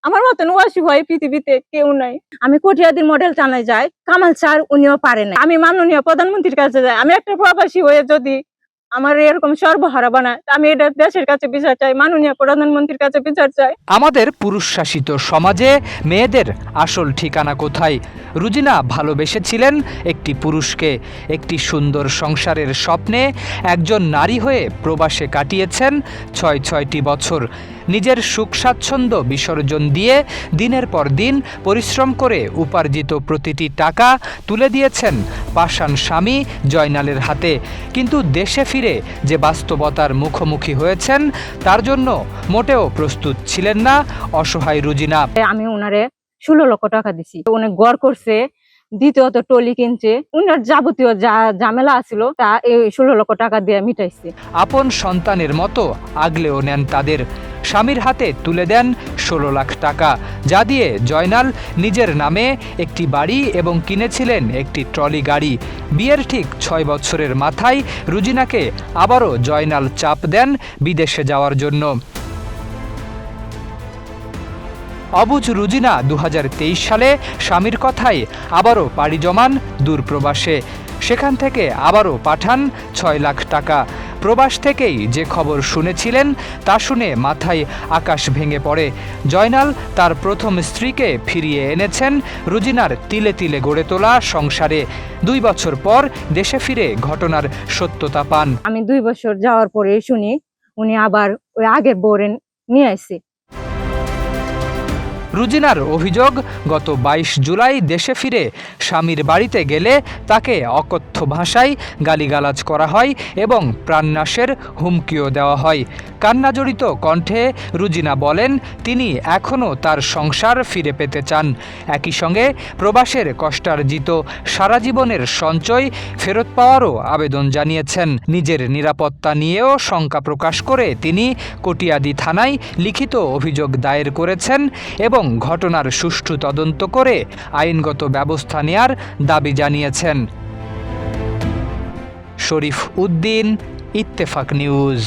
আমার মতন ওয়াসি হয় পৃথিবীতে কেউ নাই। আমি কটিয়াদির মডেল টানায় যাই, কামাল স্যার উনিও পারে না। আমি মাননীয় প্রধানমন্ত্রীর কাছে যাই, আমি একটা প্রবাসী হয়ে যদি আমার এরকম সর্বহারা বানায়, আমি এটা দেশের কাছে বিচার চাই, মাননীয় প্রধানমন্ত্রীর কাছে বিচার চাই। আমাদের পুরুষ শাসিত সমাজে মেয়েদের আসল ঠিকানা কোথায়? রুজিনা ভালোবেসেছিলেন একটি পুরুষকে, একটি সুন্দর সংসারের স্বপ্নে একজন নারী হয়ে প্রবাসে কাটিয়েছেন ৬টি বছর। নিজের সুখ স্বাচ্ছন্দ্য বিসর্জন দিয়ে দিনের পর দিন পরিশ্রম করে উপার্জিত প্রতিটি টাকা তুলে দিয়েছেন পাষাণ স্বামী জয়নালের হাতে। কিন্তু দেশে ফিরে যে বাস্তবতার মুখোমুখি হয়েছেন তার জন্য মোটেও প্রস্তুত ছিলেন না অসহায় রুজিনা। আমি ওনারে ১৬ লক্ষ টাকা দিছি, উনি গড় করছে, দ্বিতীয়ত টলি কিনছে, উনার যাবতীয় যা ঝামেলা আছিল তা এই ১৬ লক্ষ টাকা দিয়ে মিটাইছে। আপন সন্তানের মতো আগলেও নেন তাদের। স্বামীর হাতে তুলে দেন ১৬ লাখ টাকা, যা দিয়ে জয়নাল নিজের নামে একটি বাড়ি এবং কিনেছিলেন একটি ট্রলি গাড়ি। বিয়ের ঠিক ৬ বছরের মাথায় রুজিনাকে আবারও জয়নাল চাপ দেন বিদেশে যাওয়ার জন্য। অবুঝ রুজিনা ২০২৩ সালে স্বামীর কথায় আবারও পাড়ি জমান দূরপ্রবাসে। সেখান থেকে আবারও পাঠান ৬ লাখ টাকা। প্রবাস থেকেই যে খবর শুনেছিলেন তা শুনে মাথায় আকাশ ভেঙে পড়ে। জয়নাল তার প্রথম স্ত্রীকে ফিরিয়ে এনেছেন রুজিনার তিলে তিলে গড়ে তোলা সংসারে। ২ বছর পর দেশে ফিরে ঘটনার সত্যতা পান। আমি ২ বছর যাওয়ার পরে শুনি উনি আবার ওই আগের বউরে নিয়ে আসছে। রুজিনার অভিযোগ, গত ২২ জুলাই দেশে ফিরে স্বামীর বাড়িতে গেলে তাকে অকথ্য ভাষায় গালিগালাজ করা হয় এবং প্রাণনাশের হুমকিও দেওয়া হয়। কান্নাজড়িত কণ্ঠে রুজিনা বলেন তিনি এখনও তার সংসার ফিরে পেতে চান। একই সঙ্গে প্রবাসের কষ্টার্জিত সারা জীবনের সঞ্চয় ফেরত পাওয়ারও আবেদন জানিয়েছেন। নিজের নিরাপত্তা নিয়েও শঙ্কা প্রকাশ করে তিনি কটিয়াদি থানায় লিখিত অভিযোগ দায়ের করেছেন এবং ঘটনার সুষ্ঠু তদন্ত করে আইনগত ব্যবস্থা নেয়ার দাবি জানিয়েছেন। শরীফ উদ্দিন, ইত্তেফাক নিউজ।